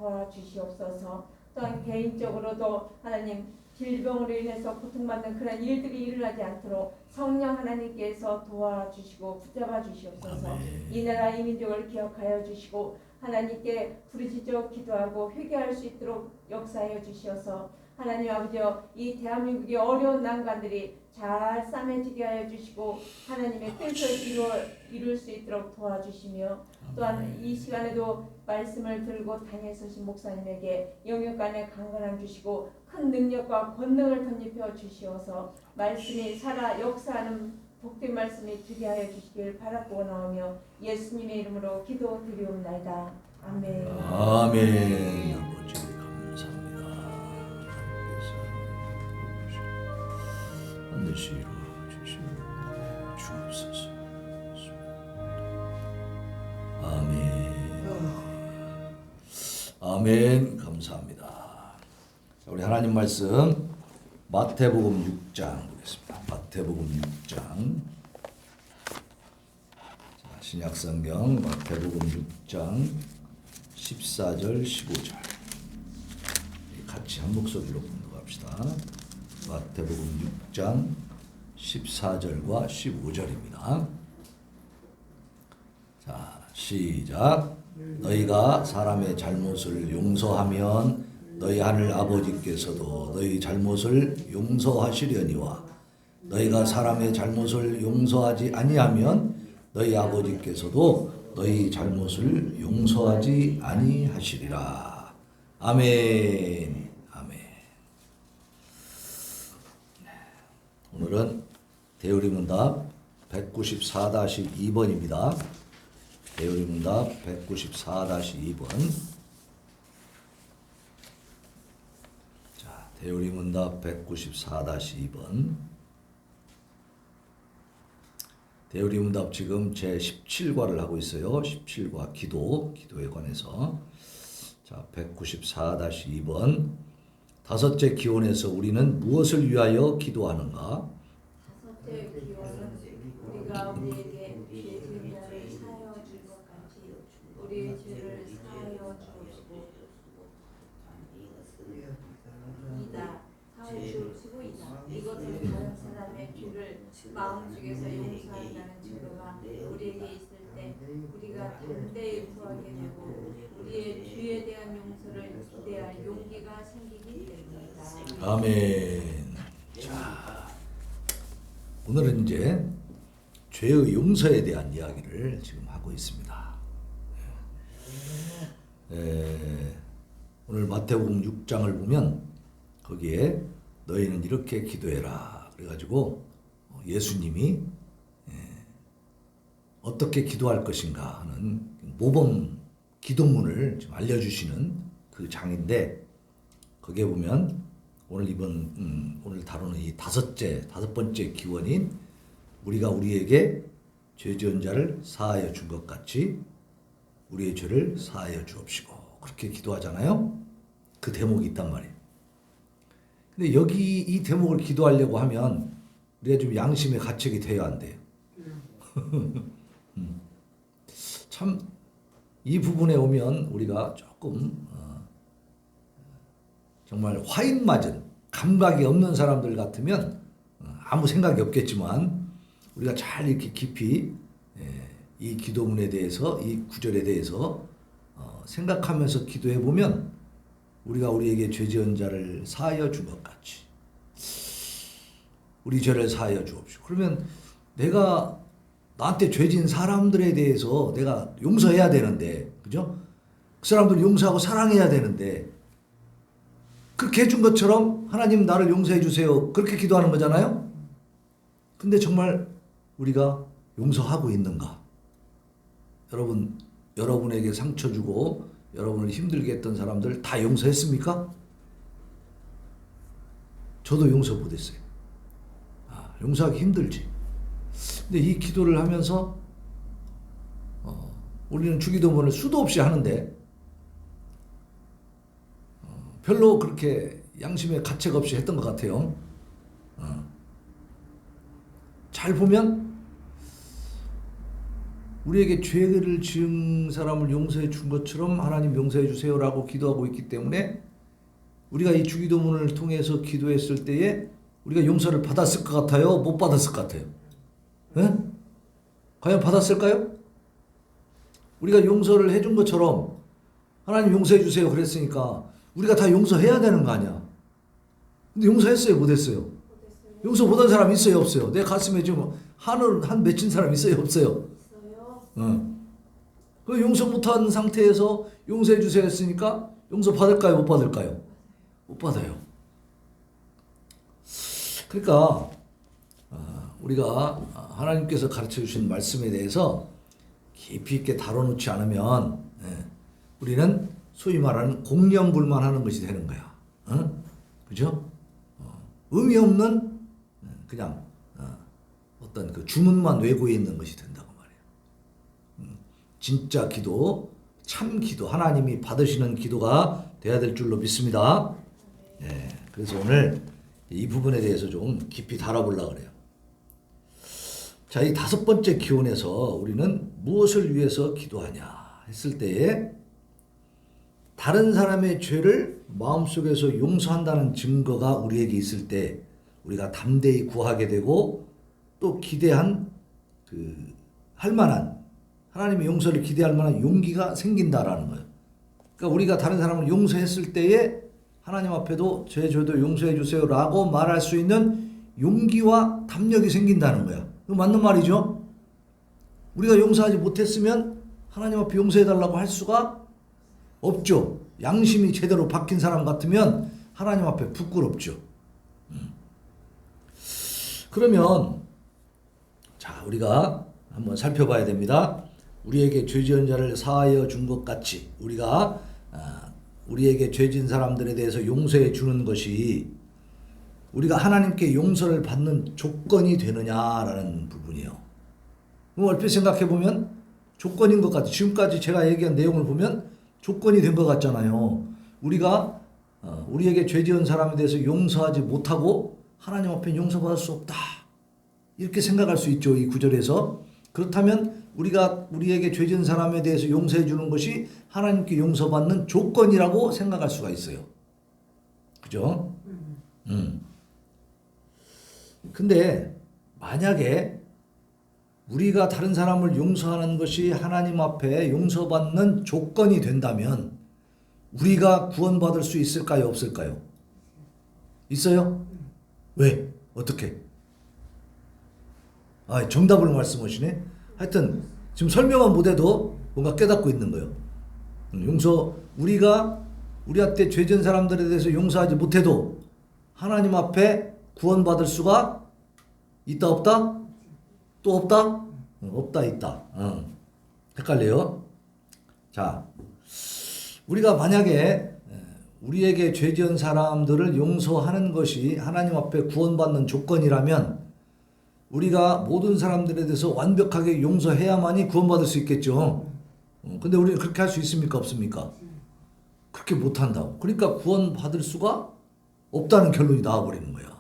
도와주시옵소서. 또한 개인적으로도 하나님 질병으로 인해서 고통받는 그런 일들이 일어나지 않도록 성령 하나님께서 도와주시고 붙잡아 주시옵소서. 이 나라 이 민족을 기억하여 주시고 하나님께 부르짖어 기도하고 회개할 수 있도록 역사하여 주시어서 하나님 아버지여 이 대한민국의 어려운 난관들이 잘 싸매지게 하여 주시고 하나님의 뜻을 이룰 수 있도록 도와주시며 또한 이 시간에도 말씀을 들고 당에 서신 목사님에게 영육간의 강건함 주시고 큰 능력과 권능을 덧입혀 주시어서 말씀이 살아 역사하는 복된 말씀이 되게 하여 주시길 바라고 나오며 예수님의 이름으로 기도드리옵나이다. 아멘. 아멘. 아버지 감사합니다. 반드시 이루어주시는 주옵소서. 아멘. 아멘. 감사합니다. 자, 우리 하나님 말씀 마태복음 6장 보겠습니다. 마태복음 6장. 자, 신약성경 마태복음 6장 14절 15절 같이 한 목소리로 공독합시다. 마태복음 6장 14절과 15절입니다. 자, 시작. 너희가 사람의 잘못을 용서하면 너희 하늘 아버지께서도 너희 잘못을 용서하시려니와 너희가 사람의 잘못을 용서하지 아니하면 너희 아버지께서도 너희 잘못을 용서하지 아니하시리라. 아멘. 아멘. 오늘은 대우리문답 194-2번입니다. 대우리문답 194-2번. 자, 대우리문답 194-2번. 대우리문답 지금 제 17과를 하고 있어요. 17과 기도에 관해서. 자, 194-2번. 다섯째 기원에서 우리는 무엇을 위하여 기도하는가? 다섯째 기원은 우리가 우리에게 죄 지은 자를 사하여 줄 것 같이 우리의 죄를 사하여 주옵시고 이다. 사하여 주옵시고 이다. 이것은 다른 사람의 죄를 마음속에서 용서한다는 증거가 우리에게 있을 때 우리가 담대히 구하게 되고 우리의 죄에 대한 용서를 기대할 용기가 생기기 때문이다. 아멘. 자, 오늘은 이제 죄의 용서에 대한 이야기를 지금 하고 있습니다. 오늘 마태복음 6장을 보면 거기에 너희는 이렇게 기도해라 그래가지고 예수님이 어떻게 기도할 것인가 하는 모범 기도문을 지금 알려주시는 그 장인데 거기에 보면 오늘 다루는 이 다섯 번째 기원인 우리가 우리에게 죄 지은 자를 사하여 준 것 같이 우리의 죄를 사하여 주옵시고 그렇게 기도하잖아요. 그 대목이 있단 말이에요. 근데 여기 이 대목을 기도하려고 하면 우리가 좀 양심의 가책이 돼야 안 돼요. 참 이 부분에 오면 우리가 조금 정말 화인 맞은 감각이 없는 사람들 같으면 아무 생각이 없겠지만 우리가 잘 이렇게 깊이 이 기도문에 대해서 이 구절에 대해서 생각하면서 기도해 보면 우리가 우리에게 죄 지은 자를 사하여 준 것 같이 우리 죄를 사하여 주옵시고 그러면 내가 나한테 죄 지은 사람들에 대해서 내가 용서해야 되는데 그죠? 그 사람들 용서하고 사랑해야 되는데 그렇게 해준 것처럼 하나님 나를 용서해 주세요 그렇게 기도하는 거잖아요. 근데 정말 우리가 용서하고 있는가? 여러분에게 상처 주고 여러분을 힘들게 했던 사람들 다 용서했습니까? 저도 용서 못했어요. 용서하기 힘들지. 근데 이 기도를 하면서 우리는 주기도문을 수도 없이 하는데 별로 그렇게 양심에 가책 없이 했던 것 같아요. 잘 보면 우리에게 죄를 지은 사람을 용서해 준 것처럼 하나님 용서해 주세요라고 기도하고 있기 때문에 우리가 이 주기도문을 통해서 기도했을 때에 우리가 용서를 받았을 것 같아요? 못 받았을 것 같아요? 에? 과연 받았을까요? 우리가 용서를 해준 것처럼 하나님 용서해 주세요 그랬으니까 우리가 다 용서해야 되는 거 아니야. 근데 용서했어요? 못했어요? 용서 못한 사람 있어요? 없어요? 내 가슴에 지금 한을 맺힌 사람 있어요? 없어요? 그 용서 못한 상태에서 용서해 주세요 했으니까 용서 받을까요? 못 받을까요? 못 받아요. 그러니까 우리가 하나님께서 가르쳐 주신 말씀에 대해서 깊이 있게 다뤄놓지 않으면 우리는 소위 말하는 공념불만하는 것이 되는 거야. 그죠? 의미 없는 그냥 어떤 그 주문만 외고 있는 것이 된다고 말이에요. 진짜 기도, 참 기도, 하나님이 받으시는 기도가 돼야 될 줄로 믿습니다. 그래서 오늘 이 부분에 대해서 좀 깊이 다뤄보려고 그래요. 자, 이 5번째 기원에서 우리는 무엇을 위해서 기도하냐 했을 때에 다른 사람의 죄를 마음속에서 용서한다는 증거가 우리에게 있을 때 우리가 담대히 구하게 되고 또 기대한 할 만한 하나님의 용서를 기대할 만한 용기가 생긴다라는 거예요. 그러니까 우리가 다른 사람을 용서했을 때에 하나님 앞에도 제 죄도 용서해 주세요라고 말할 수 있는 용기와 담력이 생긴다는 거야. 이거 맞는 말이죠? 우리가 용서하지 못했으면 하나님 앞에 용서해 달라고 할 수가 없죠. 양심이 제대로 박힌 사람 같으면 하나님 앞에 부끄럽죠. 그러면 자, 우리가 한번 살펴봐야 됩니다. 우리에게 죄 지은 자를 사하여 준 것 같이 우리가 우리에게 죄 지은 사람들에 대해서 용서해 주는 것이 우리가 하나님께 용서를 받는 조건이 되느냐라는 부분이에요. 그럼 얼핏 생각해 보면 조건인 것 같아요. 지금까지 제가 얘기한 내용을 보면 조건이 된 것 같잖아요. 우리가 우리에게 죄 지은 사람에 대해서 용서하지 못하고 하나님 앞에 용서받을 수 없다. 이렇게 생각할 수 있죠. 이 구절에서. 그렇다면 우리가 우리에게 죄 지은 사람에 대해서 용서해 주는 것이 하나님께 용서받는 조건이라고 생각할 수가 있어요. 그죠? 근데 만약에 우리가 다른 사람을 용서하는 것이 하나님 앞에 용서받는 조건이 된다면 우리가 구원받을 수 있을까요? 없을까요? 있어요? 왜? 어떻게? 정답을 말씀하시네. 하여튼 지금 설명은 못해도 뭔가 깨닫고 있는 거예요. 우리가 우리한테 죄 지은 사람들에 대해서 용서하지 못해도 하나님 앞에 구원받을 수가 있다 없다? 또 없다? 없다 있다. 헷갈려요. 자, 우리가 만약에 우리에게 죄 지은 사람들을 용서하는 것이 하나님 앞에 구원받는 조건이라면 우리가 모든 사람들에 대해서 완벽하게 용서해야만이 구원받을 수 있겠죠. 근데 우리는 그렇게 할 수 있습니까? 없습니까? 그렇게 못한다고. 그러니까 구원받을 수가 없다는 결론이 나와버리는 거야.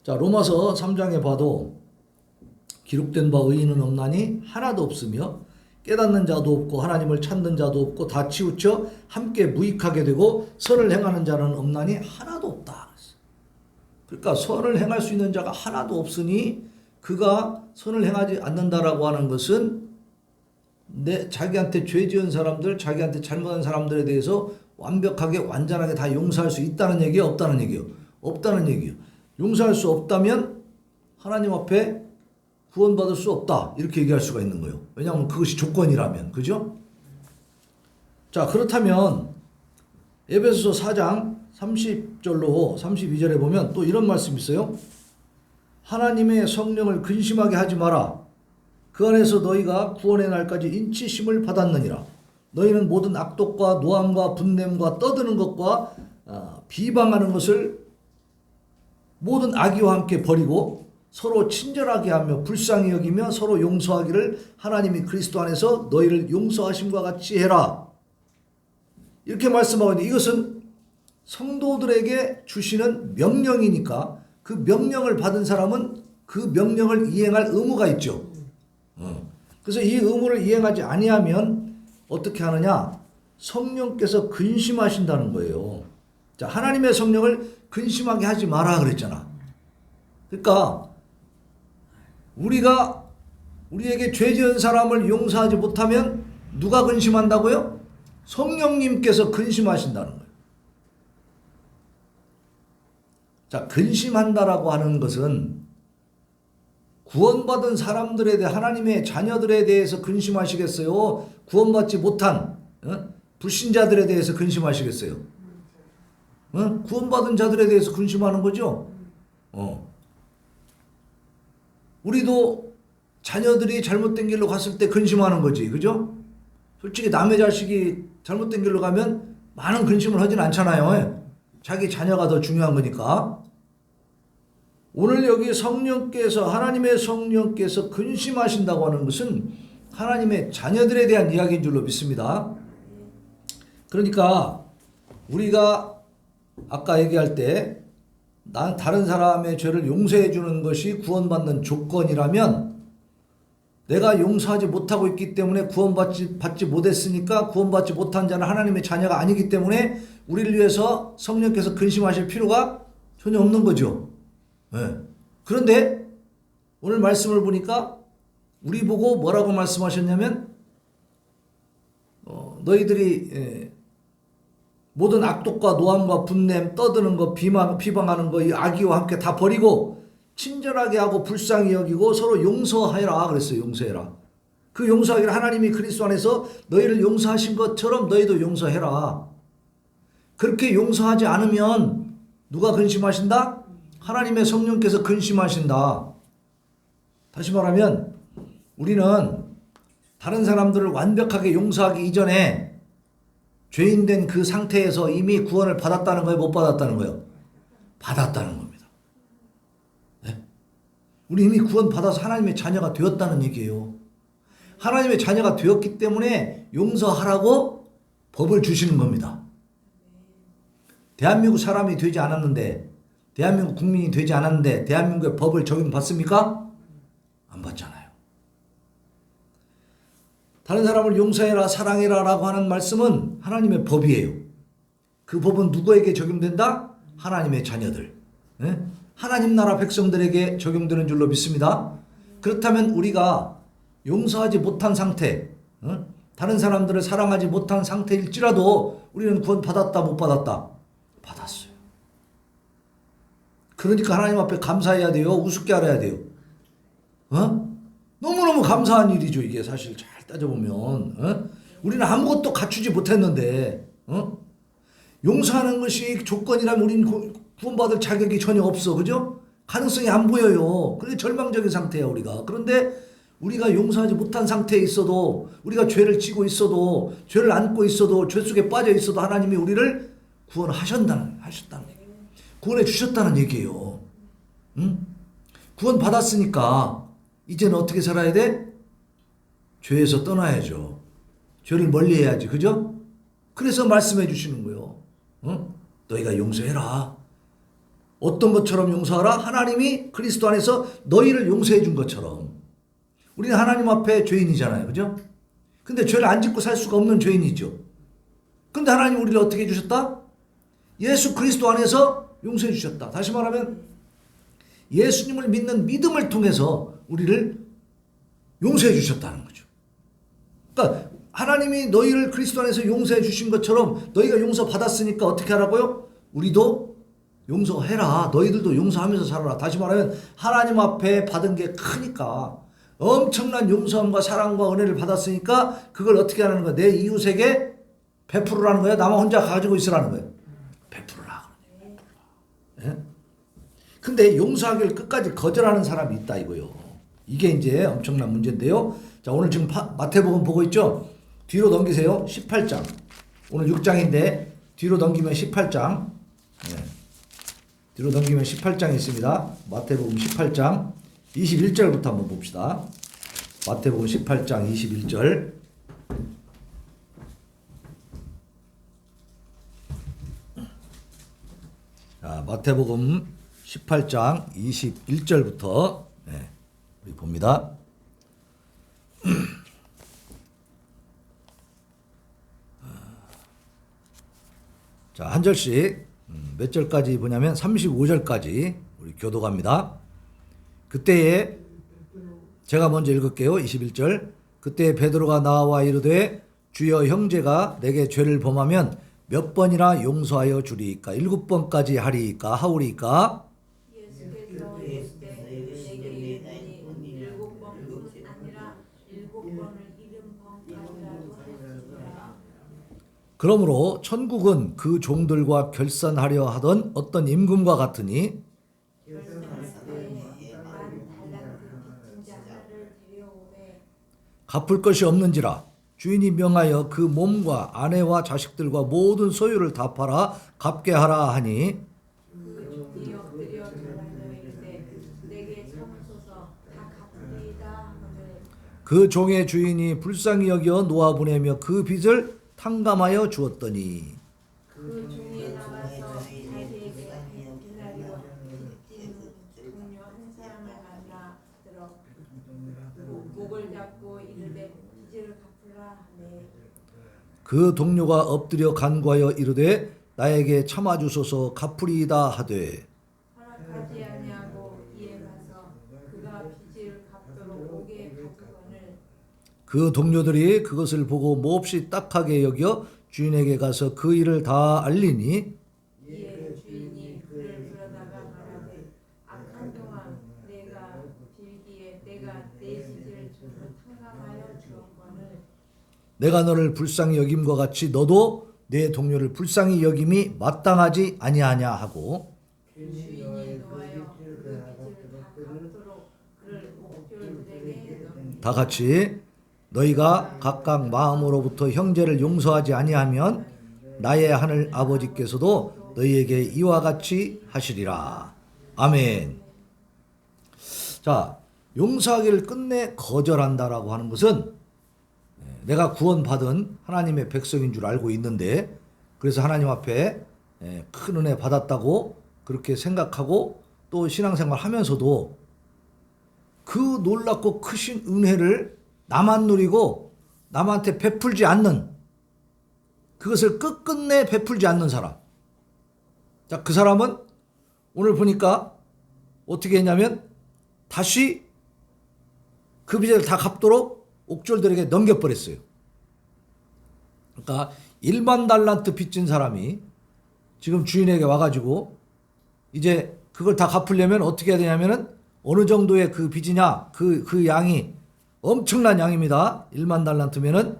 자, 로마서 3장에 봐도 기록된 바 의인은 없나니 하나도 없으며 깨닫는 자도 없고 하나님을 찾는 자도 없고 다 치우쳐 함께 무익하게 되고 선을 행하는 자는 없나니 하나도 없다. 그러니까 선을 행할 수 있는 자가 하나도 없으니 그가 선을 행하지 않는다라고 하는 것은 자기한테 죄 지은 사람들, 자기한테 잘못한 사람들에 대해서 완벽하게 완전하게 다 용서할 수 있다는 얘기예요? 없다는 얘기예요? 없다는 얘기예요. 용서할 수 없다면 하나님 앞에 구원받을 수 없다. 이렇게 얘기할 수가 있는 거예요. 왜냐하면 그것이 조건이라면. 그죠? 자, 그렇다면 에베소서 4장 30절로 32절에 보면 또 이런 말씀이 있어요. 하나님의 성령을 근심하게 하지 마라. 그 안에서 너희가 구원의 날까지 인치심을 받았느니라. 너희는 모든 악독과 노함과 분냄과 떠드는 것과 비방하는 것을 모든 악의와 함께 버리고 서로 친절하게 하며 불쌍히 여기며 서로 용서하기를 하나님이 그리스도 안에서 너희를 용서하심과 같이 해라. 이렇게 말씀하고 있는데 이것은 성도들에게 주시는 명령이니까 그 명령을 받은 사람은 그 명령을 이행할 의무가 있죠. 그래서 이 의무를 이행하지 아니하면 어떻게 하느냐? 성령께서 근심하신다는 거예요. 자, 하나님의 성령을 근심하게 하지 마라 그랬잖아. 그러니까 우리에게 죄 지은 사람을 용서하지 못하면 누가 근심한다고요? 성령님께서 근심하신다는 거예요. 자, 근심한다라고 하는 것은 구원받은 사람들에 대해 하나님의 자녀들에 대해서 근심하시겠어요? 구원받지 못한 불신자들에 대해서 근심하시겠어요? 구원받은 자들에 대해서 근심하는 거죠. 우리도 자녀들이 잘못된 길로 갔을 때 근심하는 거지, 그죠? 솔직히 남의 자식이 잘못된 길로 가면 많은 근심을 하진 않잖아요. 자기 자녀가 더 중요한 거니까. 오늘 여기 성령께서, 하나님의 성령께서 근심하신다고 하는 것은 하나님의 자녀들에 대한 이야기인 줄로 믿습니다. 그러니까 우리가 아까 얘기할 때 다른 사람의 죄를 용서해 주는 것이 구원받는 조건이라면 내가 용서하지 못하고 있기 때문에 구원받지 못했으니까 구원받지 못한 자는 하나님의 자녀가 아니기 때문에 우리를 위해서 성령께서 근심하실 필요가 전혀 없는 거죠. 네. 그런데 오늘 말씀을 보니까 우리 보고 뭐라고 말씀하셨냐면 너희들이 모든 악독과 노함과 분냄, 떠드는 거, 비방하는 거, 이 악의와 함께 다 버리고 친절하게 하고 불쌍히 여기고 서로 용서하라 그랬어요. 용서해라. 그 용서하기를 하나님이 그리스도 안에서 너희를 용서하신 것처럼 너희도 용서해라. 그렇게 용서하지 않으면 누가 근심하신다? 하나님의 성령께서 근심하신다. 다시 말하면 우리는 다른 사람들을 완벽하게 용서하기 이전에 죄인된 그 상태에서 이미 구원을 받았다는 거예요? 못 받았다는 거예요? 받았다는 겁니다. 네? 우리 이미 구원 받아서 하나님의 자녀가 되었다는 얘기예요. 하나님의 자녀가 되었기 때문에 용서하라고 법을 주시는 겁니다. 대한민국 사람이 되지 않았는데, 대한민국 국민이 되지 않았는데 대한민국의 법을 적용받습니까? 안 받잖아요. 다른 사람을 용서해라, 사랑해라 라고 하는 말씀은 하나님의 법이에요. 그 법은 누구에게 적용된다? 하나님의 자녀들. 네? 하나님 나라 백성들에게 적용되는 줄로 믿습니다. 그렇다면 우리가 용서하지 못한 상태, 다른 사람들을 사랑하지 못한 상태일지라도 우리는 구원 받았다, 못 받았다? 받았어요. 그러니까 하나님 앞에 감사해야 돼요? 우습게 알아야 돼요? 너무너무 감사한 일이죠. 이게 사실 잘 따져보면 우리는 아무것도 갖추지 못했는데 용서하는 것이 조건이라면 우리는 구원받을 자격이 전혀 없어. 그죠? 가능성이 안 보여요. 그게 절망적인 상태야 우리가. 그런데 우리가 용서하지 못한 상태에 있어도, 우리가 죄를 지고 있어도, 죄를 안고 있어도, 죄 속에 빠져 있어도 하나님이 우리를 구원하셨다는 얘기예요. 구원해 주셨다는 얘기예요. 구원 받았으니까 이제는 어떻게 살아야 돼? 죄에서 떠나야죠. 죄를 멀리해야지. 그죠? 그래서 말씀해 주시는 거예요. 너희가 용서해라. 어떤 것처럼 용서하라? 하나님이 그리스도 안에서 너희를 용서해 준 것처럼. 우리는 하나님 앞에 죄인이잖아요. 그죠? 근데 죄를 안 짓고 살 수가 없는 죄인이죠. 근데 하나님 우리를 어떻게 해주셨다? 예수 그리스도 안에서 용서해 주셨다. 다시 말하면 예수님을 믿는 믿음을 통해서 우리를 용서해 주셨다는 거죠. 그러니까 하나님이 너희를 그리스도 안에서 용서해 주신 것처럼 너희가 용서 받았으니까 어떻게 하라고요? 우리도 용서해라. 너희들도 용서하면서 살아라. 다시 말하면 하나님 앞에 받은 게 크니까, 엄청난 용서함과 사랑과 은혜를 받았으니까 그걸 어떻게 하는 거야? 내 이웃에게 베풀으라는 거야? 나만 혼자 가지고 있으라는 거야? 베풀으라. 예? 근데 용서하기를 끝까지 거절하는 사람이 있다 이거요. 이게 이제 엄청난 문제인데요. 자, 오늘 지금 마태복음 보고 있죠? 뒤로 넘기세요. 18장. 오늘 6장인데 뒤로 넘기면 18장. 네. 뒤로 넘기면 18장이 있습니다. 마태복음 18장 21절부터 한번 봅시다. 마태복음 18장 21절. 자, 마태복음 18장 21절부터 하겠습니다. 자, 한 절씩 몇 절까지 보냐면 35절까지 우리 교독합니다. 그때에 제가 먼저 읽을게요. 21절. 그때 베드로가 나와 이르되 주여 형제가 내게 죄를 범하면 몇 번이나 용서하여 주리이까? 7번까지 하리이까? 하오리이까? 예수께서 이르시되 내게 이르니 7번뿐 아니라 7번을 70번까지라도 하시리라. 그러므로 천국은 그 종들과 결산하려 하던 어떤 임금과 같으니 갚을 것이 없는지라 주인이 명하여 그 몸과 아내와 자식들과 모든 소유를 다 팔아 갚게 하라 하니 그 종이 엎드려 절하여 이르되 내게 참으소서 다 갚으리이다 하거늘 그 종의 주인이 불쌍히 여겨 놓아 보내며 그 빚을 탕감하여 주었더니 그 종이 나가서 자기에게 기다리고 빚진 동료 한 사람을 만나 들어 목을 잡고 이르되 빚을 갚으라 하네. 그 동료가 엎드려 간구하여 이르되 나에게 참아주소서 갚으리이다 하되 허락하지 아니하고 이에 가서 그가 빚을 갚도록 오게 가져거늘 그 동료들이 그것을 보고 몹시 딱하게 여겨 주인에게 가서 그 일을 다 알리니 이에 주인이 그를 부르다가 말하되 악한 동안 내가 빌기에 내가 내 빚을 주로 탕감하여 주었거늘 내가 너를 불쌍히 여김과 같이 너도 내 동료를 불쌍히 여김이 마땅하지 아니하냐 하고 주인이 노하여 그 빚을 다 갚도록 그를 옥졸들에게 넘기니 다 같이 너희가 각각 마음으로부터 형제를 용서하지 아니하면 나의 하늘 아버지께서도 너희에게 이와 같이 하시리라. 아멘. 자, 용서하기를 끝내 거절한다라고 하는 것은 내가 구원받은 하나님의 백성인 줄 알고 있는데 그래서 하나님 앞에 큰 은혜 받았다고 그렇게 생각하고 또 신앙생활 하면서도 그 놀랍고 크신 은혜를 나만 누리고 남한테 베풀지 않는 그것을 끝끝내 베풀지 않는 사람. 자, 그 사람은 오늘 보니까 어떻게 했냐면 다시 그 빚을 다 갚도록 옥졸들에게 넘겨버렸어요. 그러니까 1만 달란트 빚진 사람이 지금 주인에게 와가지고 이제 그걸 다 갚으려면 어떻게 해야 되냐면은 어느 정도의 그 빚이냐 그 양이 엄청난 양입니다. 1만 달란트면은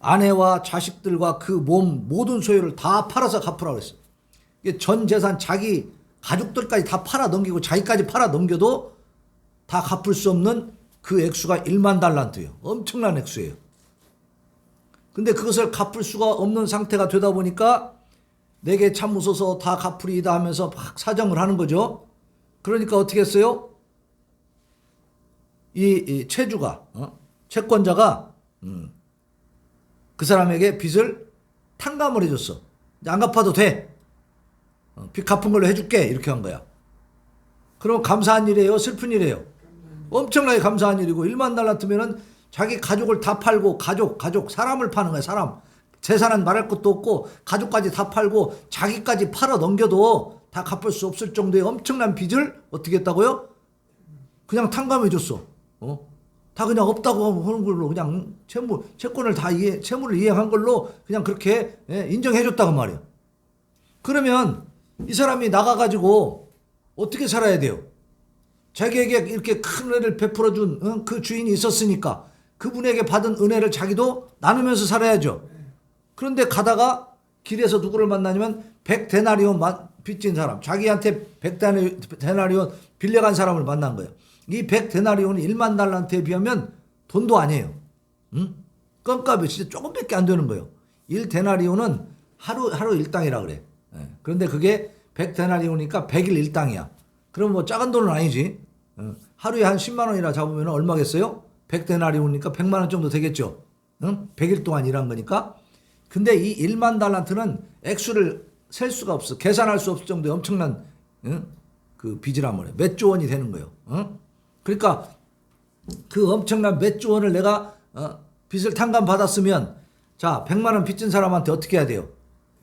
아내와 자식들과 그 몸 모든 소유를 다 팔아서 갚으라고 했어요. 이게 전 재산 자기 가족들까지 다 팔아 넘기고 자기까지 팔아 넘겨도 다 갚을 수 없는 그 액수가 1만 달란트예요. 엄청난 액수예요. 근데 그것을 갚을 수가 없는 상태가 되다 보니까 내게 참으소서 다 갚으리이다 하면서 막 사정을 하는 거죠. 그러니까 어떻게 했어요? 이 채주가 채권자가 그 사람에게 빚을 탕감을 해줬어. 이제 안 갚아도 돼. 빚 갚은 걸로 해줄게. 이렇게 한 거야. 그럼 감사한 일이에요? 슬픈 일이에요? 엄청나게 감사한 일이고 1만 달란트면은 자기 가족을 다 팔고 가족 사람을 파는 거야. 사람. 재산은 말할 것도 없고 가족까지 다 팔고 자기까지 팔아 넘겨도 다 갚을 수 없을 정도의 엄청난 빚을 어떻게 했다고요? 그냥 탕감해 줬어. 다 그냥 없다고 하는 걸로 그냥 채권을 다 채무를 이행한 걸로 그냥 그렇게 인정해 줬다고 말이야. 그러면 이 사람이 나가가지고 어떻게 살아야 돼요? 자기에게 이렇게 큰 은혜를 베풀어 준 그 주인이 있었으니까 그분에게 받은 은혜를 자기도 나누면서 살아야죠. 그런데 가다가 길에서 누구를 만나냐면 100데나리온 빚진 사람, 자기한테 100데나리온 빌려간 사람을 만난 거예요. 이 100데나리온이 1만 달란트에 비하면 돈도 아니에요. 응? 껌값이 진짜 조금밖에 안 되는 거예요. 1데나리온은 하루 일당이라 그래. 그런데 그게 100데나리온이니까 100일 일당이야. 그럼 뭐 작은 돈은 아니지. 하루에 한 10만 원이라 잡으면 얼마겠어요? 100데나리온이니까 100만 원 정도 되겠죠. 100일 동안 일한 거니까. 근데 이 1만 달란트는 액수를 셀 수가 없어. 계산할 수 없을 정도의 엄청난 그 빚이란 말이에요. 몇 조 원이 되는 거예요. 그러니까 그 엄청난 몇 조 원을 내가 빚을 탕감받았으면 자 100만 원 빚진 사람한테 어떻게 해야 돼요?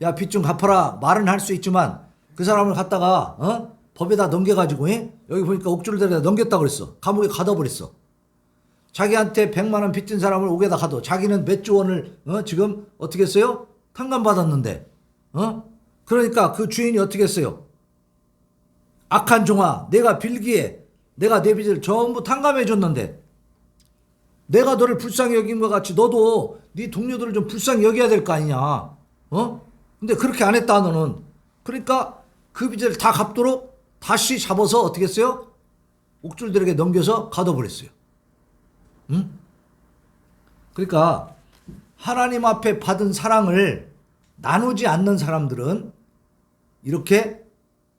야 빚 좀 갚아라 말은 할 수 있지만 그 사람을 갖다가 법에다 넘겨가지고 여기 보니까 옥주를 넘겼다고 그랬어. 감옥에 가둬버렸어. 자기한테 100만 원 빚진 사람을 옥에다 가둬. 자기는 몇 조 원을 지금 어떻게 했어요? 탕감받았는데 그러니까 그 주인이 어떻게 했어요? 악한 종아 내가 빌기에 내가 내 빚을 전부 탕감해 줬는데 내가 너를 불쌍히 여긴 것 같이 너도 네 동료들을 좀 불쌍히 여겨야 될 거 아니냐. 근데 그렇게 안 했다 너는. 그러니까 그 빚을 다 갚도록 다시 잡아서 어떻게 했어요? 옥졸들에게 넘겨서 가둬버렸어요. 그러니까 하나님 앞에 받은 사랑을 나누지 않는 사람들은 이렇게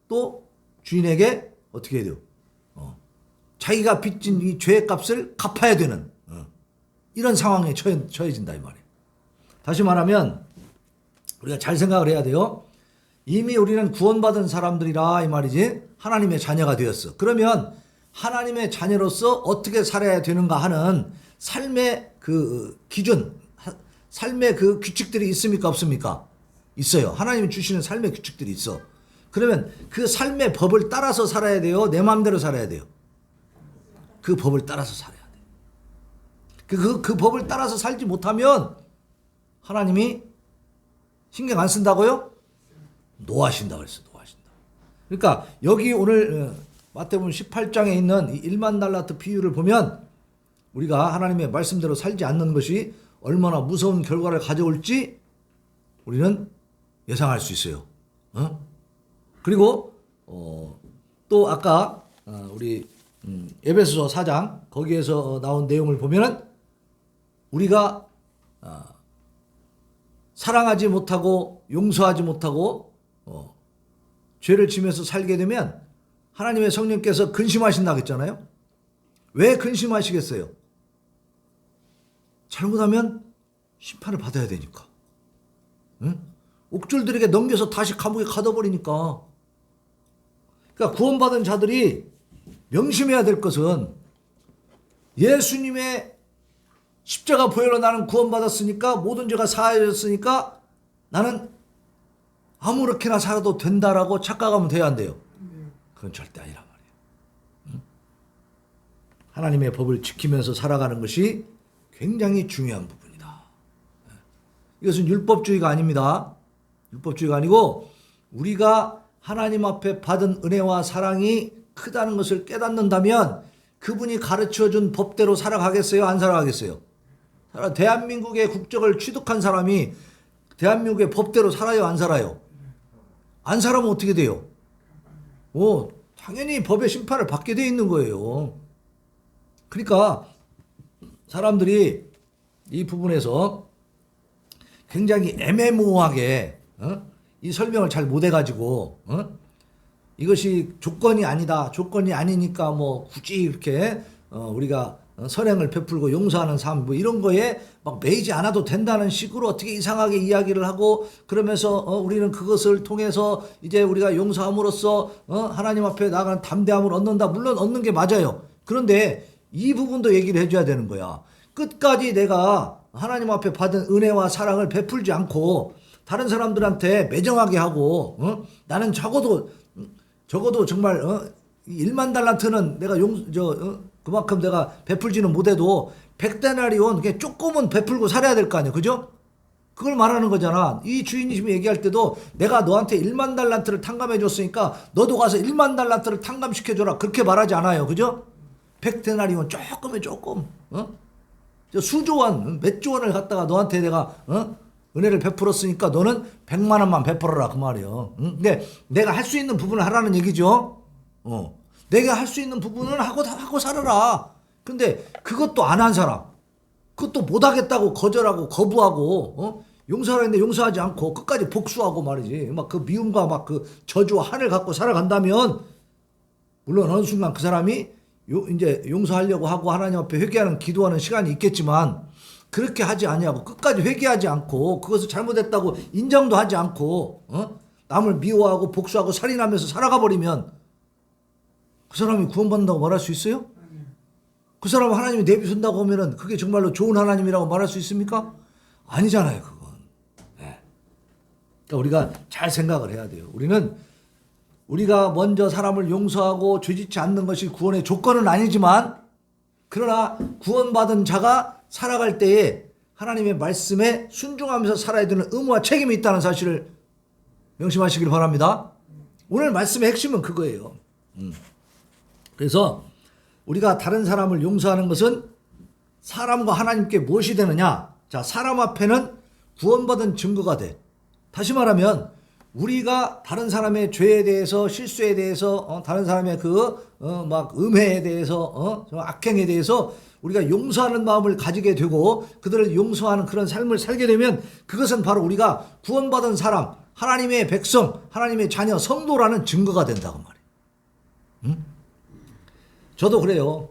또 주인에게 어떻게 해야 돼요? 자기가 빚진 이 죄의 값을 갚아야 되는 이런 상황에 처해진다 이 말이에요. 다시 말하면 우리가 잘 생각을 해야 돼요. 이미 우리는 구원받은 사람들이라 이 말이지. 하나님의 자녀가 되었어. 그러면 하나님의 자녀로서 어떻게 살아야 되는가 하는 삶의 그 기준, 삶의 그 규칙들이 있습니까 없습니까? 있어요. 하나님이 주시는 삶의 규칙들이 있어. 그러면 그 삶의 법을 따라서 살아야 돼요? 내 마음대로 살아야 돼요? 그 법을 따라서 살아야 돼. 그 법을 따라서 살지 못하면 하나님이 신경 안 쓴다고요? 노하신다 그랬어. 노하신다. 그러니까 여기 오늘 마태복음 18장에 있는 이 1만 달란트 비유를 보면 우리가 하나님의 말씀대로 살지 않는 것이 얼마나 무서운 결과를 가져올지 우리는 예상할 수 있어요. 그리고 또 아까 우리 에베소서 4장 거기에서 나온 내용을 보면은 우리가 사랑하지 못하고 용서하지 못하고 죄를 지면서 살게 되면 하나님의 성령께서 근심하신다고 했잖아요. 왜 근심하시겠어요? 잘못하면 심판을 받아야 되니까. 옥졸들에게 넘겨서 다시 감옥에 가둬버리니까. 그러니까 구원받은 자들이 명심해야 될 것은 예수님의 십자가 보혈로 나는 구원받았으니까 모든 죄가 사하여졌으니까 나는 아무렇게나 살아도 된다라고 착각하면 돼야 안 돼요. 그건 절대 아니란 말이에요. 하나님의 법을 지키면서 살아가는 것이 굉장히 중요한 부분이다. 이것은 율법주의가 아닙니다. 율법주의가 아니고 우리가 하나님 앞에 받은 은혜와 사랑이 크다는 것을 깨닫는다면 그분이 가르쳐준 법대로 살아가겠어요? 안 살아가겠어요? 대한민국의 국적을 취득한 사람이 대한민국의 법대로 살아요? 안 살아요? 안 살아면 어떻게 돼요? 당연히 법의 심판을 받게 돼 있는 거예요. 그러니까 사람들이 이 부분에서 굉장히 애매모호하게 이 설명을 잘 못해가지고 이것이 조건이 아니다. 조건이 아니니까 뭐 굳이 이렇게 우리가 선행을 베풀고 용서하는 삶 뭐 이런 거에 막 매이지 않아도 된다는 식으로 어떻게 이상하게 이야기를 하고 그러면서 우리는 그것을 통해서 이제 우리가 용서함으로써 하나님 앞에 나아가는 담대함을 얻는다. 물론 얻는 게 맞아요. 그런데 이 부분도 얘기를 해줘야 되는 거야. 끝까지 내가 하나님 앞에 받은 은혜와 사랑을 베풀지 않고 다른 사람들한테 매정하게 하고 나는 적어도 정말 1만 달란트는 내가 그만큼 내가 베풀지는 못해도 100데나리온 그냥 조금은 베풀고 살아야 될 거 아니에요. 그죠? 그걸 말하는 거잖아. 이 주인이 지금 얘기할 때도 내가 너한테 1만 달란트를 탕감해 줬으니까 너도 가서 1만 달란트를 탕감시켜 줘라. 그렇게 말하지 않아요. 그죠? 100데나리온 조금에 조금. 수조원 몇 조 원을 갖다가 너한테 내가 은혜를 베풀었으니까 너는 100만 원만 베풀어라 그 말이에요. 근데 내가 할 수 있는 부분을 하라는 얘기죠. 내가 할 수 있는 부분은 하고 살아라. 근데 그것도 안 한 사람, 그것도 못하겠다고 거절하고 거부하고 용서하라 했는데 용서하지 않고 끝까지 복수하고 말이지. 막 그 미움과 막 그 저주와 한을 갖고 살아간다면 물론 어느 순간 그 사람이 이제 용서하려고 하고 하나님 앞에 회개하는 기도하는 시간이 있겠지만 그렇게 하지 아니하고 끝까지 회개하지 않고 그것을 잘못했다고 인정도 하지 않고 남을 미워하고 복수하고 살인하면서 살아가 버리면 그 사람이 구원받는다고 말할 수 있어요? 그 사람 하나님이 내비둔다고 하면은 그게 정말로 좋은 하나님이라고 말할 수 있습니까? 아니잖아요, 그건. 네. 그러니까 우리가 잘 생각을 해야 돼요. 우리가 먼저 사람을 용서하고 죄짓지 않는 것이 구원의 조건은 아니지만, 그러나 구원받은 자가 살아갈 때에 하나님의 말씀에 순종하면서 살아야 되는 의무와 책임이 있다는 사실을 명심하시길 바랍니다. 오늘 말씀의 핵심은 그거예요. 그래서 우리가 다른 사람을 용서하는 것은 사람과 하나님께 무엇이 되느냐? 자, 사람 앞에는 구원받은 증거가 돼. 다시 말하면 우리가 다른 사람의 죄에 대해서, 실수에 대해서, 다른 사람의 막 음해에 대해서, 악행에 대해서 우리가 용서하는 마음을 가지게 되고 그들을 용서하는 그런 삶을 살게 되면 그것은 바로 우리가 구원받은 사람, 하나님의 백성, 하나님의 자녀, 성도라는 증거가 된다고 말이에요. 저도 그래요.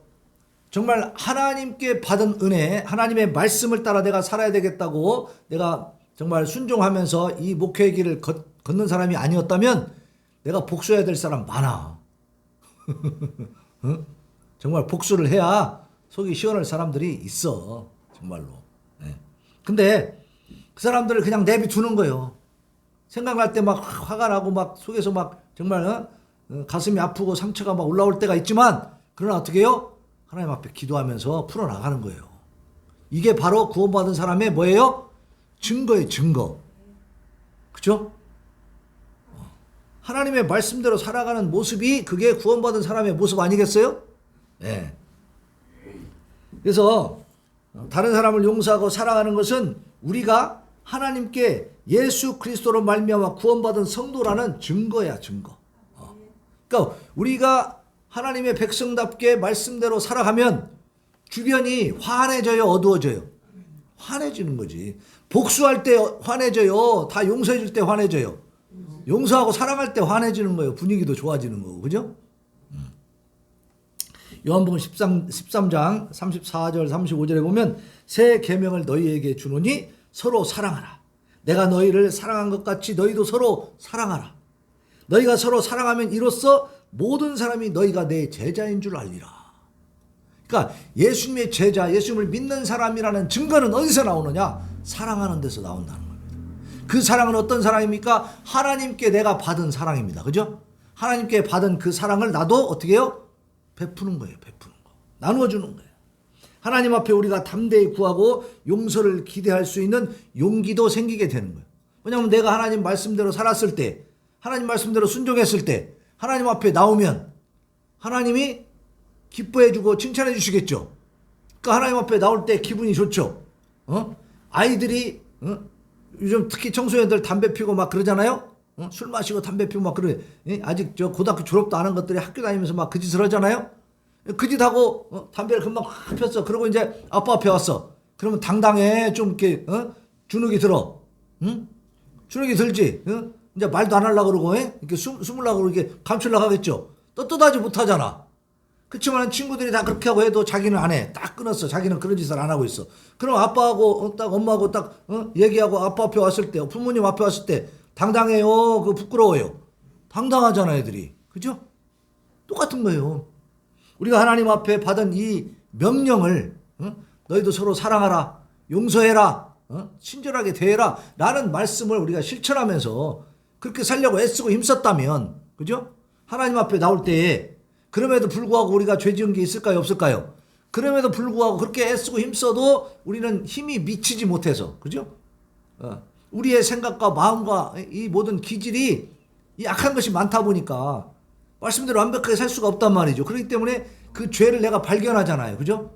정말 하나님께 받은 은혜, 하나님의 말씀을 따라 내가 살아야 되겠다고 내가 정말 순종하면서 이 목회의 길을 걷는 사람이 아니었다면 내가 복수해야 될 사람 많아. 정말 복수를 해야 속이 시원할 사람들이 있어. 정말로. 네. 근데 그 사람들을 그냥 내비두는 거예요. 생각날 때 막 화가 나고 막 속에서 막 정말 가슴이 아프고 상처가 막 올라올 때가 있지만, 그러나 어떻게 해요? 하나님 앞에 기도하면서 풀어나가는 거예요. 이게 바로 구원받은 사람의 뭐예요? 증거예요, 증거. 그죠? 하나님의 말씀대로 살아가는 모습이 그게 구원받은 사람의 모습 아니겠어요? 네. 그래서 다른 사람을 용서하고 사랑하는 것은 우리가 하나님께 예수 그리스도로 말미암아 구원받은 성도라는 증거야, 증거. 그러니까 우리가 하나님의 백성답게 말씀대로 살아가면 주변이 환해져요, 어두워져요? 환해지는 거지. 복수할 때 환해져요? 다 용서해 줄 때 환해져요? 용서하고 사랑할 때 환해지는 거예요. 분위기도 좋아지는 거고, 그죠? 요한복음 13장 34절 35절에 보면 새 계명을 너희에게 주노니 서로 사랑하라. 내가 너희를 사랑한 것 같이 너희도 서로 사랑하라. 너희가 서로 사랑하면 이로써 모든 사람이 너희가 내 제자인 줄 알리라. 그러니까 예수님의 제자, 예수님을 믿는 사람이라는 증거는 어디서 나오느냐? 사랑하는 데서 나온다는 겁니다. 그 사랑은 어떤 사랑입니까? 하나님께 내가 받은 사랑입니다. 그죠? 하나님께 받은 그 사랑을 나도 어떻게 해요? 베푸는 거예요. 베푸는 거. 나누어 주는 거예요. 하나님 앞에 우리가 담대히 구하고 용서를 기대할 수 있는 용기도 생기게 되는 거예요. 왜냐하면 내가 하나님 말씀대로 살았을 때, 하나님 말씀대로 순종했을 때 하나님 앞에 나오면 하나님이 기뻐해 주고 칭찬해 주시겠죠. 그러니까 하나님 앞에 나올 때 기분이 좋죠. 아이들이 요즘 특히 청소년들 담배 피우고 막 그러잖아요. 술 마시고 담배 피우고 막 그래. 아직 저 고등학교 졸업도 안 한 것들이 학교 다니면서 막 그 짓을 하잖아요. 그 짓하고 담배를 금방 확 폈어. 그러고 이제 아빠 앞에 왔어. 그러면 당당해. 좀 이렇게 주눅이 들어. 응? 주눅이 들지. 이제 말도 안 하려고 그러고 이렇게 숨으려고 이렇게 감추려고 하겠죠. 떳떳하지 못하잖아. 그렇지만 친구들이 다 그렇게 하고 해도 자기는 안 해. 딱 끊었어. 자기는 그런 짓을 안 하고 있어. 그럼 아빠하고 딱 엄마하고 딱 얘기하고 아빠 앞에 왔을 때, 부모님 앞에 왔을 때 당당해요? 그 부끄러워요? 당당하잖아, 애들이. 그죠? 똑같은 거예요. 우리가 하나님 앞에 받은 이 명령을 너희도 서로 사랑하라, 용서해라, 친절하게 대해라 라는 말씀을 우리가 실천하면서 그렇게 살려고 애쓰고 힘썼다면, 그죠? 하나님 앞에 나올 때에 그럼에도 불구하고 우리가 죄 지은 게 있을까요, 없을까요? 그럼에도 불구하고 그렇게 애쓰고 힘써도 우리는 힘이 미치지 못해서, 그죠? 우리의 생각과 마음과 이 모든 기질이 약한 것이 많다 보니까 말씀대로 완벽하게 살 수가 없단 말이죠. 그렇기 때문에 그 죄를 내가 발견하잖아요. 그죠?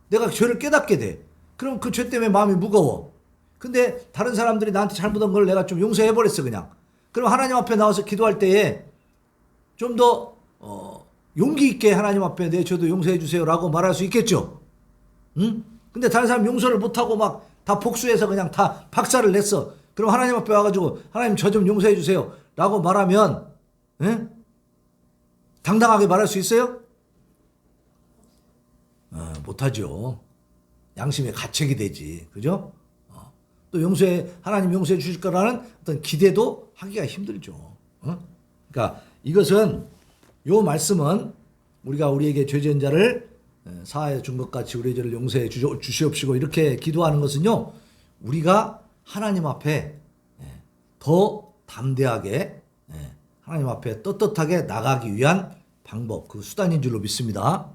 내가 죄를 깨닫게 돼. 그럼 그 죄 때문에 마음이 무거워. 근데 다른 사람들이 나한테 잘못한 걸 내가 좀 용서해버렸어, 그냥. 그럼 하나님 앞에 나와서 기도할 때에 좀 더 용기 있게 하나님 앞에 내 죄도 용서해 주세요라고 말할 수 있겠죠. 응? 근데 다른 사람 용서를 못하고 막 다 복수해서 그냥 다 박살을 냈어. 그럼 하나님 앞에 와가지고 하나님 저 좀 용서해 주세요라고 말하면 당당하게 말할 수 있어요? 못하죠. 양심의 가책이 되지. 그죠? 또 하나님 용서해 주실 거라는 어떤 기대도 하기가 힘들죠. 그러니까 이것은, 요 말씀은 우리가 우리에게 죄 지은 자를 사하여 준 것 같이 우리의 죄를 용서해 주시옵시고 이렇게 기도하는 것은요, 우리가 하나님 앞에 더 담대하게 하나님 앞에 떳떳하게 나가기 위한 방법, 그 수단인 줄로 믿습니다.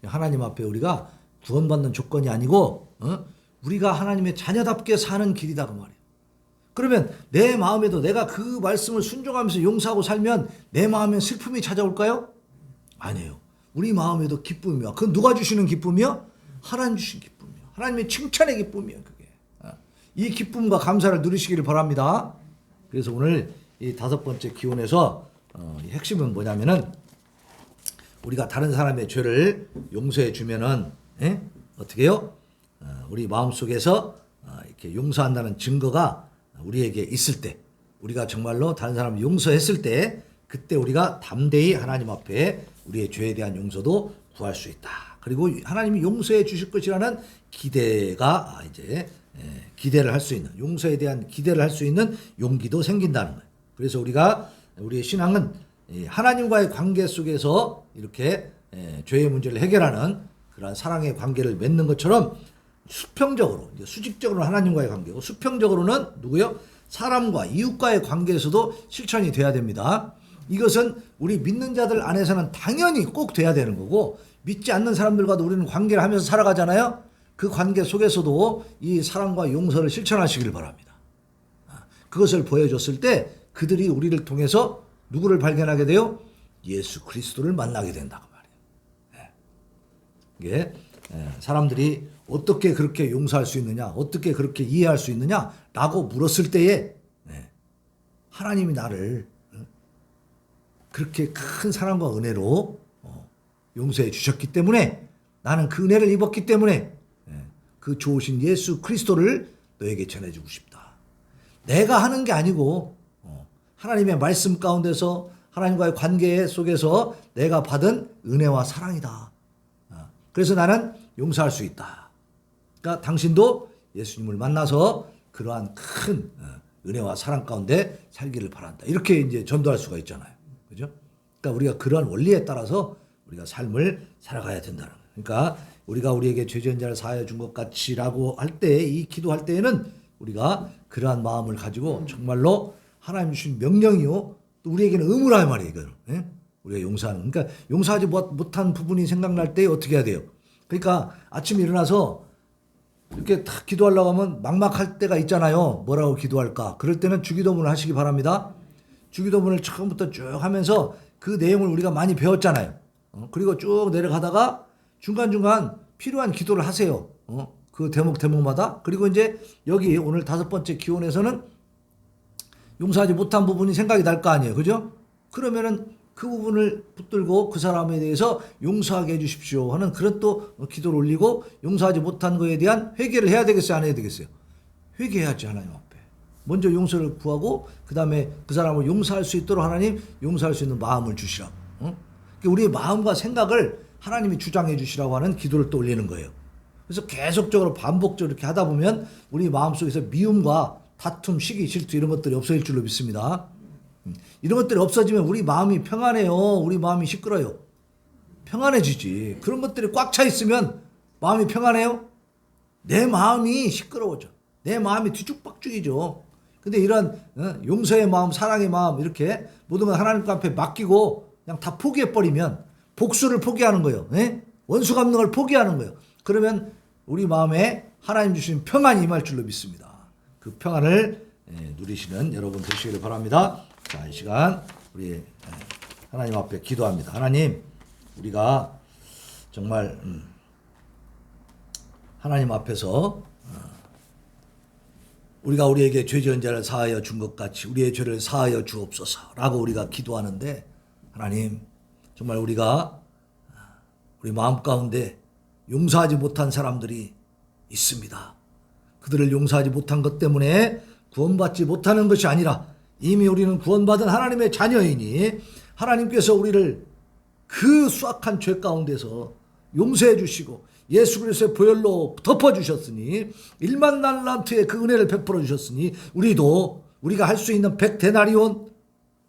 하나님 앞에 우리가 구원받는 조건이 아니고 우리가 하나님의 자녀답게 사는 길이다 그 말이에요. 그러면 내 마음에도 내가 그 말씀을 순종하면서 용서하고 살면 내 마음에 슬픔이 찾아올까요? 아니에요. 우리 마음에도 기쁨이요. 그건 누가 주시는 기쁨이요? 하나님 주신 기쁨이요. 하나님의 칭찬의 기쁨이요. 그게. 이 기쁨과 감사를 누리시기를 바랍니다. 그래서 오늘 이 5번째 기원에서 핵심은 뭐냐면은 우리가 다른 사람의 죄를 용서해 주면은 어떻게 해요? 우리 마음속에서 이렇게 용서한다는 증거가 우리에게 있을 때, 우리가 정말로 다른 사람을 용서했을 때, 그때 우리가 담대히 하나님 앞에 우리의 죄에 대한 용서도 구할 수 있다. 그리고 하나님이 용서해 주실 것이라는 기대가 이제 기대를 할 수 있는, 용서에 대한 기대를 할 수 있는 용기도 생긴다는 거예요. 그래서 우리가 우리의 신앙은 하나님과의 관계 속에서 이렇게 죄의 문제를 해결하는 그러한 사랑의 관계를 맺는 것처럼 수평적으로, 수직적으로는 하나님과의 관계고 수평적으로는 누구요? 사람과 이웃과의 관계에서도 실천이 돼야 됩니다. 이것은 우리 믿는 자들 안에서는 당연히 꼭 돼야 되는 거고, 믿지 않는 사람들과도 우리는 관계를 하면서 살아가잖아요. 그 관계 속에서도 이 사랑과 용서를 실천하시길 바랍니다. 그것을 보여줬을 때 그들이 우리를 통해서 누구를 발견하게 돼요? 예수 그리스도를 만나게 된다고 말이에요. 이게 사람들이 어떻게 그렇게 용서할 수 있느냐, 어떻게 그렇게 이해할 수 있느냐라고 물었을 때에 하나님이 나를 그렇게 큰 사랑과 은혜로 용서해 주셨기 때문에, 나는 그 은혜를 입었기 때문에 그 좋으신 예수 그리스도를 너에게 전해주고 싶다. 내가 하는 게 아니고 하나님의 말씀 가운데서 하나님과의 관계 속에서 내가 받은 은혜와 사랑이다. 그래서 나는 용서할 수 있다. 그러니까 당신도 예수님을 만나서 그러한 큰 은혜와 사랑 가운데 살기를 바란다. 이렇게 이제 전도할 수가 있잖아요. 그죠? 그러니까 우리가 그러한 원리에 따라서 우리가 삶을 살아가야 된다는 거예요. 그러니까 우리가 우리에게 죄 지은 자를 사하여 준 것 같이라고 할 때, 이 기도할 때에는 우리가 그러한 마음을 가지고 정말로 하나님 주신 명령이요, 또 우리에게는 의무라 말이에요. 이거는. 우리가 용서하는. 그러니까 용서하지 못한 부분이 생각날 때 어떻게 해야 돼요? 그러니까 아침에 일어나서 이렇게 딱 기도하려고 하면 막막할 때가 있잖아요. 뭐라고 기도할까? 그럴 때는 주기도문을 하시기 바랍니다. 주기도문을 처음부터 쭉 하면서 그 내용을 우리가 많이 배웠잖아요. 그리고 쭉 내려가다가 중간중간 필요한 기도를 하세요. 그 대목마다. 그리고 이제 여기 오늘 5번째 기원에서는 용서하지 못한 부분이 생각이 날 거 아니에요. 그죠? 그러면은 그 부분을 붙들고 그 사람에 대해서 용서하게 해주십시오 하는 그런 또 기도를 올리고, 용서하지 못한 거에 대한 회개를 해야 되겠어요? 안 해야 되겠어요? 회개해야지, 하나님 앞에. 먼저 용서를 구하고 그 다음에 그 사람을 용서할 수 있도록 하나님 용서할 수 있는 마음을 주시라고. 우리의 마음과 생각을 하나님이 주장해 주시라고 하는 기도를 또 올리는 거예요. 그래서 계속적으로 반복적으로 이렇게 하다 보면 우리 마음속에서 미움과 다툼, 시기, 질투 이런 것들이 없어질 줄로 믿습니다. 이런 것들이 없어지면 우리 마음이 평안해요. 우리 마음이 시끄러요. 평안해지지. 그런 것들이 꽉 차 있으면 마음이 평안해요? 내 마음이 시끄러워져. 내 마음이 뒤죽박죽이죠. 근데 이런 용서의 마음, 사랑의 마음, 이렇게 모든 걸 하나님 앞에 맡기고 그냥 다 포기해버리면, 복수를 포기하는 거예요. 원수 갚는 걸 포기하는 거예요. 그러면 우리 마음에 하나님 주신 평안이 임할 줄로 믿습니다. 그 평안을 누리시는 여러분 되시기를 바랍니다. 자, 이 시간 우리 하나님 앞에 기도합니다. 하나님, 우리가 정말 하나님 앞에서 우리가 우리에게 죄 지은 자를 사하여 준 것 같이 우리의 죄를 사하여 주옵소서라고 우리가 기도하는데, 하나님, 정말 우리가 우리 마음 가운데 용서하지 못한 사람들이 있습니다. 그들을 용서하지 못한 것 때문에 구원받지 못하는 것이 아니라 이미 우리는 구원받은 하나님의 자녀이니 하나님께서 우리를 그 수악한 죄 가운데서 용서해 주시고 예수 그리스도의 보혈로 덮어주셨으니 1만 달란트의 그 은혜를 베풀어 주셨으니 우리가 할 수 있는 100데나리온,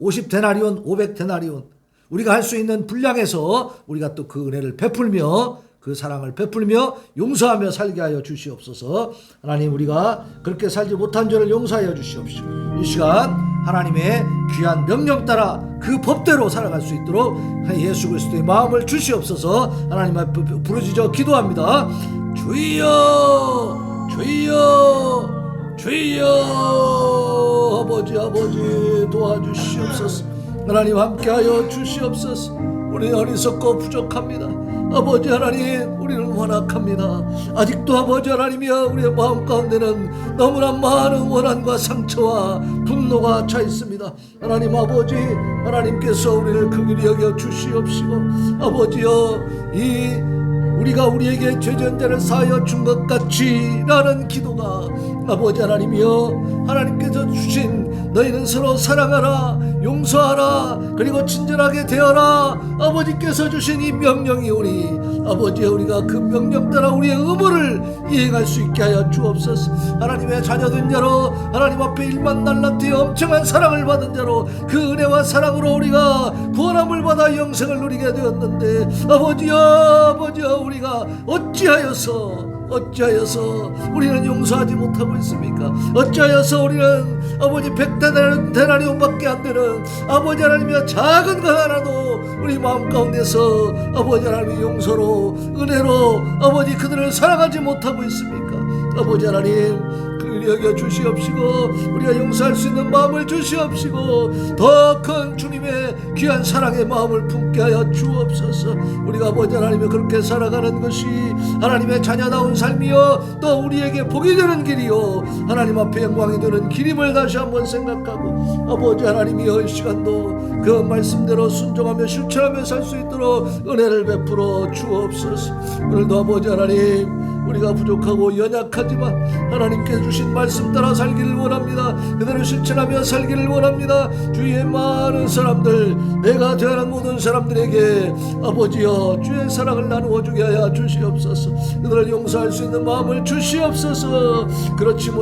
50데나리온, 500데나리온 우리가 할 수 있는 분량에서 우리가 또 그 은혜를 베풀며 그 사랑을 베풀며 용서하며 살게 하여 주시옵소서. 하나님, 우리가 그렇게 살지 못한 죄를 용서하여 주시옵시고 이 시간 하나님의 귀한 명령 따라 그 법대로 살아갈 수 있도록 예수 그리스도의 마음을 주시옵소서. 하나님 앞에 부르짖어 기도합니다. 주여 주여 주여. 아버지 도와주시옵소서. 하나님 함께하여 주시옵소서. 우리 어리석고 부족합니다. 아버지 하나님, 우리는 완악합니다. 아직도 아버지 하나님이여, 우리의 마음 가운데는 너무나 많은 원한과 상처와 분노가 차 있습니다. 하나님 아버지, 하나님께서 우리를 긍휼히 여겨 주시옵시고 아버지여, 우리가 우리에게 죄전자를 사하여 준 것 같이 라는 기도가 아버지 하나님이여, 하나님께서 주신 너희는 서로 사랑하라, 용서하라, 그리고 친절하게 대하라, 아버지께서 주신 이 명령이 오니 아버지, 우리가 그 명령 따라 우리의 의무를 이행할 수 있게 하여 주옵소서. 하나님의 자녀된 자로 하나님 앞에 일만 날라트여 엄청난 사랑을 받은 자로 그 은혜와 사랑으로 우리가 구원함을 받아 영생을 누리게 되었는데 아버지여 우리가 어찌하여서 우리는 용서하지 못하고 있습니까? 어찌하여서 우리는 아버지 100데나리온밖에 안 되는 아버지 하나님의 작은 것 하나도 우리 마음 가운데서 아버지 하나님의 용서로, 은혜로 아버지 그들을 사랑하지 못하고 있습니까? 아버지 하나님, 긍휼히 여겨 주시옵시고 우리가 용서할 수 있는 마음을 주시옵시고 더 큰 주님의 귀한 사랑의 마음을 품게 하여 주옵소서. 우리가 아버지 하나님의 그렇게 살아가는 것이 하나님의 자녀다운 삶이요, 또 우리에게 복이 되는 길이요, 하나님 앞에 영광이 되는 길임을 다시 한번 생각하고 아버지 하나님이여, 이 시간도 그 말씀대로 순종하며 실천하며 살 수 있도록 은혜를 베풀어 주옵소서. 오늘도 아버지 하나님, 우리가 부족하고 연약하지만 하나님께 주신 말씀 따라 살기를 원합니다. 그대로 실천하며 살기를 원합니다. 주위의 많은 사람들, 내가 대하는 모든 사람들에게 아버지여 주의 사랑을 나누어 주게 하여 주시옵소서. 그들을 용서할 수 있는 마음을 주시옵소서. 그렇지 못